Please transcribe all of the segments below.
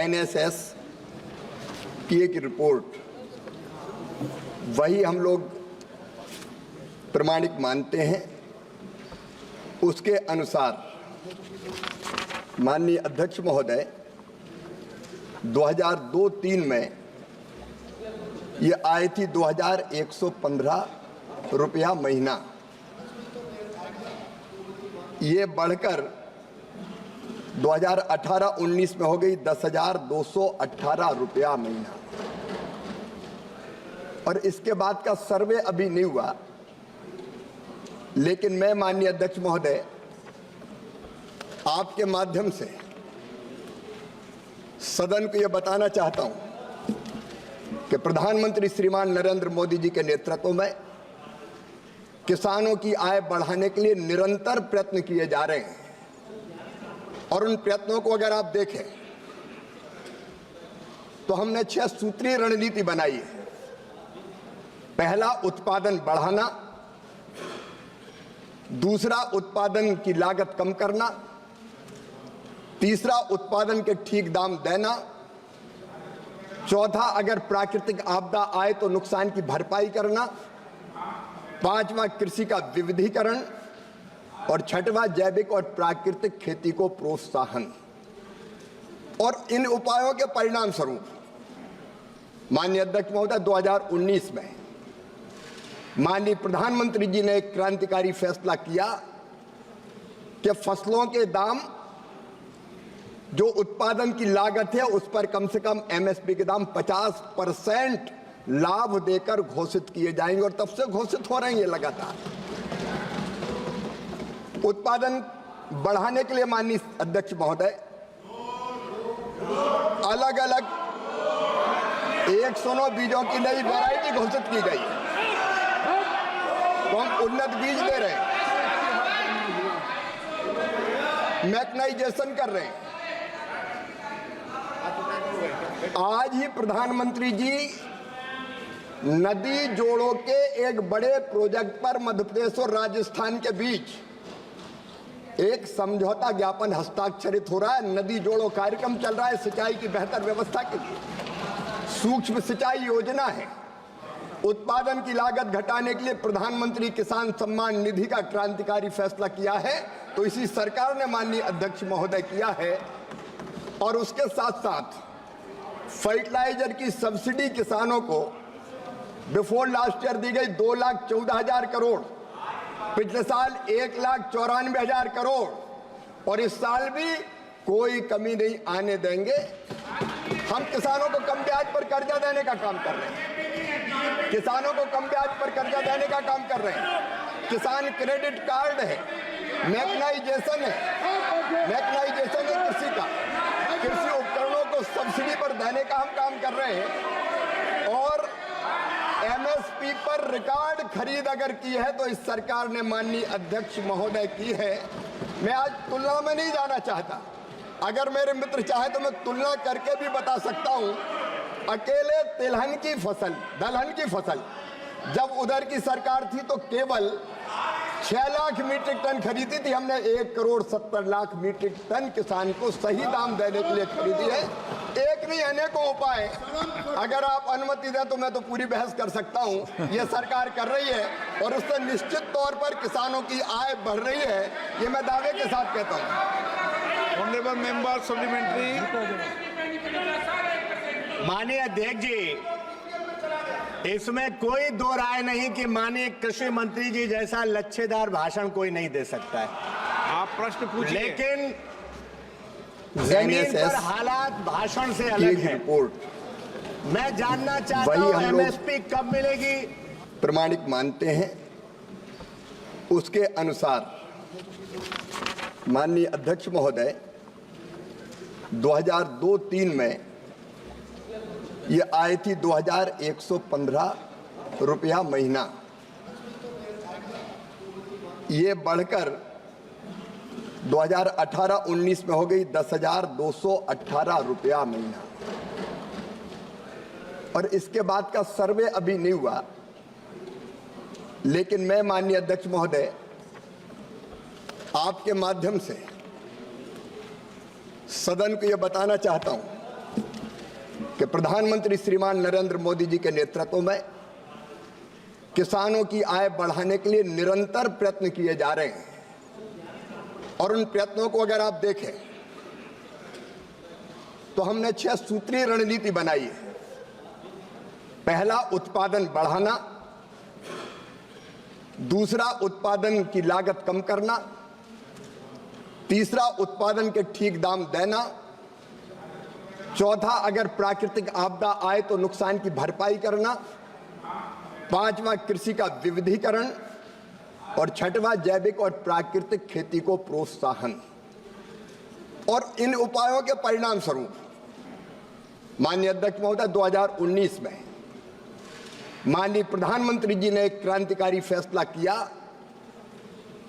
NSS की एक report, वही हम लोग प्रमाणिक मानते हैं। उसके अनुसार माननीय अध्यक्ष महोदय 2002-03 में ये आई थी 2115 रुपया महीना। ये बढ़कर 2018-19 में हो गई 10,218 रुपया महीना। और इसके बाद का सर्वे अभी नहीं हुआ, लेकिन मैं माननीय अध्यक्ष महोदय आपके माध्यम से सदन को यह बताना चाहता हूं कि प्रधानमंत्री श्रीमान नरेंद्र मोदी जी के नेतृत्व में किसानों की आय बढ़ाने के लिए निरंतर प्रयत्न किए जा रहे हैं। और उन प्रयत्नों को अगर आप देखें तो हमने 6 सूत्रीय रणनीति बनाई है। पहला, उत्पादन बढ़ाना। दूसरा, उत्पादन की लागत कम करना। तीसरा, उत्पादन के ठीक दाम देना। चौथा, अगर प्राकृतिक आपदा आए तो नुकसान की भरपाई करना। पांचवा, कृषि का विविधीकरण। और छठवां, जैविक और प्राकृतिक खेती को प्रोत्साहन। और इन उपायों के परिणाम स्वरूप माननीय अध्यक्ष महोदय 2019 में माननीय प्रधानमंत्री जी ने एक क्रांतिकारी फैसला किया कि फसलों के दाम, जो उत्पादन की लागत है उस पर कम से कम एमएसपी के दाम 50% लाभ देकर घोषित किए जाएंगे। और तब से घोषित हो रहे हैं ये लगातार। उत्पादन बढ़ाने के लिए माननीय अध्यक्ष महोदय अलग अलग 109 बीजों की नई वैरायटी घोषित की गई है। तो हम उन्नत बीज दे रहे हैं, मैकेनाइजेशन कर रहे हैं। आज ही प्रधानमंत्री जी नदी जोड़ों के एक बड़े प्रोजेक्ट पर मध्य प्रदेश और राजस्थान के बीच एक समझौता ज्ञापन हस्ताक्षरित हो रहा है। नदी जोड़ो कार्यक्रम चल रहा है सिंचाई की बेहतर व्यवस्था के लिए। सूक्ष्म सिंचाई योजना है। उत्पादन की लागत घटाने के लिए प्रधानमंत्री किसान सम्मान निधि का क्रांतिकारी फैसला किया है, तो इसी सरकार ने माननीय अध्यक्ष महोदय किया है। और उसके साथ साथ फर्टिलाइजर की सब्सिडी किसानों को बिफोर लास्ट ईयर दी गई 2,14,000 करोड़, पिछले साल 1,94,000 करोड़, और इस साल भी कोई कमी नहीं आने देंगे। हम किसानों को कम ब्याज पर कर्जा देने का काम कर रहे हैं। किसानों को कम ब्याज पर कर्जा देने का काम कर रहे हैं। किसान क्रेडिट कार्ड है, मैकेनाइजेशन है, कृषि का, कृषि उपकरणों को सब्सिडी पर देने का हम काम कर रहे हैं। और एमएसपी पर रिकॉर्ड खरीद अगर की है तो इस सरकार ने माननीय अध्यक्ष महोदय की है। मैं आज तुलना में नहीं जाना चाहता, अगर मेरे मित्र चाहे तो मैं तुलना करके भी बता सकता हूं। अकेले तिलहन की फसल, दलहन की फसल जब उधर की सरकार थी तो केवल 6 लाख मीट्रिक टन खरीदी थी। हमने 1,70,00,000 मीट्रिक टन किसान को सही दाम देने के लिए खरीदी है। एक नहीं, अनेकों उपाय। अगर आप अनुमति दें तो मैं तो पूरी बहस कर सकता हूं। ये सरकार कर रही है और उससे निश्चित तौर पर किसानों की आय बढ़ रही है, ये मैं दावे के साथ कहता हूं। Honourable member supplementary. माननीय अध्यक्ष जी, इसमें कोई दो राय नहीं कि माननीय कृषि मंत्री जी जैसा लच्छेदार भाषण कोई नहीं दे सकता है। आप प्रश्न पूछिए। लेकिन जमीन पर हालात भाषण से अलग है। रिपोर्ट मैं जानना चाहता हूं एमएसपी कब मिलेगी। प्रमाणिक मानते हैं। उसके अनुसार माननीय अध्यक्ष महोदय 2002-03 में ये आई थी 2,115 रुपया महीना। ये बढ़कर 2018-19 में हो गई 10,218 रुपया महीना। और इसके बाद का सर्वे अभी नहीं हुआ, लेकिन मैं माननीय अध्यक्ष महोदय आपके माध्यम से सदन को यह बताना चाहता हूं कि प्रधानमंत्री श्रीमान नरेंद्र मोदी जी के नेतृत्व में किसानों की आय बढ़ाने के लिए निरंतर प्रयत्न किए जा रहे हैं। और उन प्रयत्नों को अगर आप देखें तो हमने 6 सूत्रीय रणनीति बनाई है। पहला, उत्पादन बढ़ाना। दूसरा, उत्पादन की लागत कम करना। तीसरा, उत्पादन के ठीक दाम देना। चौथा, अगर प्राकृतिक आपदा आए तो नुकसान की भरपाई करना। पांचवा, कृषि का विविधीकरण। और छठवां, जैविक और प्राकृतिक खेती को प्रोत्साहन। और इन उपायों के परिणाम स्वरूप माननीय अध्यक्ष महोदय 2019 में माननीय प्रधानमंत्री जी ने एक क्रांतिकारी फैसला किया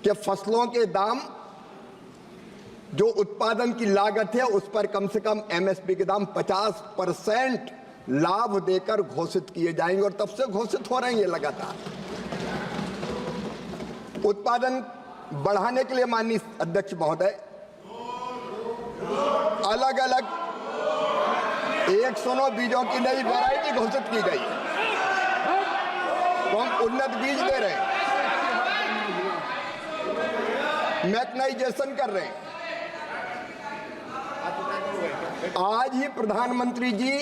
कि फसलों के दाम, जो उत्पादन की लागत है उस पर कम से कम एमएसपी के दाम 50% लाभ देकर घोषित किए जाएंगे। और तब से घोषित हो रहे हैं ये लगातार। उत्पादन बढ़ाने के लिए माननीय अध्यक्ष महोदय अलग अलग 109 बीजों की नई वैरायटी घोषित की गई है। तो हम उन्नत बीज दे रहे हैं, मैकेनाइजेशन कर रहे हैं। आज ही प्रधानमंत्री जी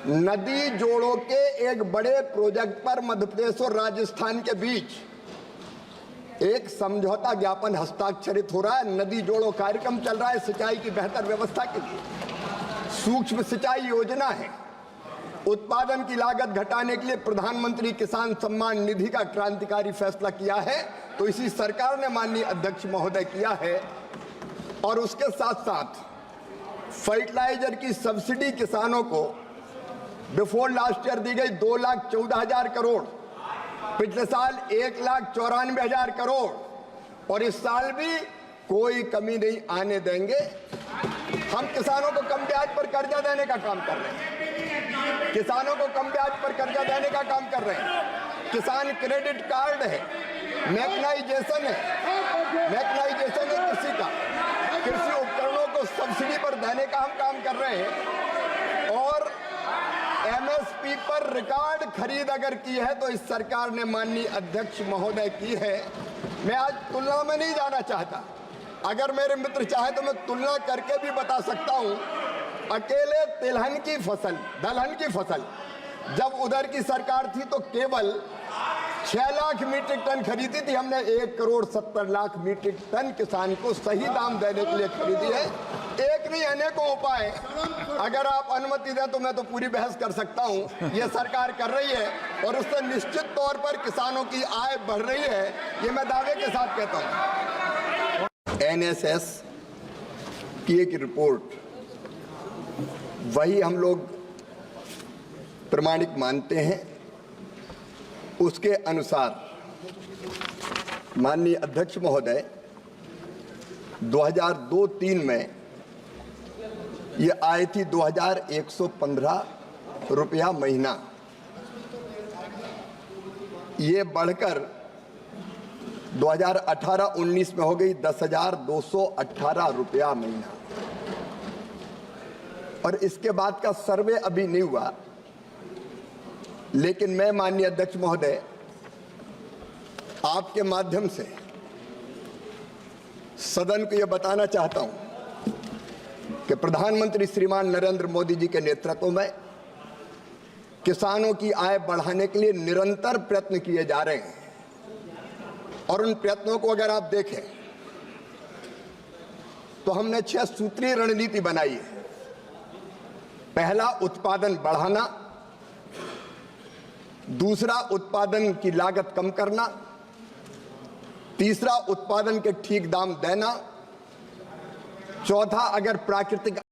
नदी जोड़ों के एक बड़े प्रोजेक्ट पर मध्य प्रदेश और राजस्थान के बीच एक समझौता ज्ञापन हस्ताक्षरित हो रहा है। नदी जोड़ो कार्यक्रम चल रहा है सिंचाई की बेहतर व्यवस्था के लिए। सूक्ष्म सिंचाई योजना है। उत्पादन की लागत घटाने के लिए प्रधानमंत्री किसान सम्मान निधि का क्रांतिकारी फैसला किया है, तो इसी सरकार ने माननीय अध्यक्ष महोदय किया है। और उसके साथ साथ फर्टिलाइजर की सब्सिडी किसानों को बिफोर लास्ट ईयर दी गई 2,14,000 करोड़, पिछले साल 1,94,000 करोड़, और इस साल भी कोई कमी नहीं आने देंगे। हम किसानों को कम ब्याज पर कर्जा देने का काम कर रहे हैं। किसानों को कम ब्याज पर कर्जा देने का काम कर रहे हैं। किसान क्रेडिट कार्ड है, मैकेनाइजेशन है, कृषि का, कृषि उपकरणों को सब्सिडी पर देने का हम काम कर रहे हैं। और एमएसपी पर रिकॉर्ड खरीद अगर की है तो इस सरकार ने माननीय अध्यक्ष महोदय की है। मैं आज तुलना में नहीं जाना चाहता, अगर मेरे मित्र चाहे तो मैं तुलना करके भी बता सकता हूं। अकेले तिलहन की फसल, दलहन की फसल जब उधर की सरकार थी तो केवल 6 लाख मीट्रिक टन खरीदी थी। हमने 1,70,00,000 मीट्रिक टन किसान को सही दाम देने के लिए खरीदी है। एक नहीं, अनेकों उपाय, अगर आप अनुमति दें तो मैं तो पूरी बहस कर सकता हूं। ये सरकार कर रही है और उससे निश्चित तौर पर किसानों की आय बढ़ रही है, ये मैं दावे के साथ कहता हूं। एनएसएस की एक रिपोर्ट, वही हम लोग प्रमाणिक मानते हैं। उसके अनुसार माननीय अध्यक्ष महोदय 2002-03 में ये आई थी 2,115 रुपया महीना। ये बढ़कर 2018-19 में हो गई 10,218 रुपया महीना। और इसके बाद का सर्वे अभी नहीं हुआ, लेकिन मैं माननीय अध्यक्ष महोदय आपके माध्यम से सदन को यह बताना चाहता हूं कि प्रधानमंत्री श्रीमान नरेंद्र मोदी जी के नेतृत्व में किसानों की आय बढ़ाने के लिए निरंतर प्रयत्न किए जा रहे हैं। और उन प्रयत्नों को अगर आप देखें तो हमने 6 सूत्रीय रणनीति बनाई है। पहला, उत्पादन बढ़ाना। दूसरा, उत्पादन की लागत कम करना। तीसरा, उत्पादन के ठीक दाम देना। चौथा, अगर प्राकृतिक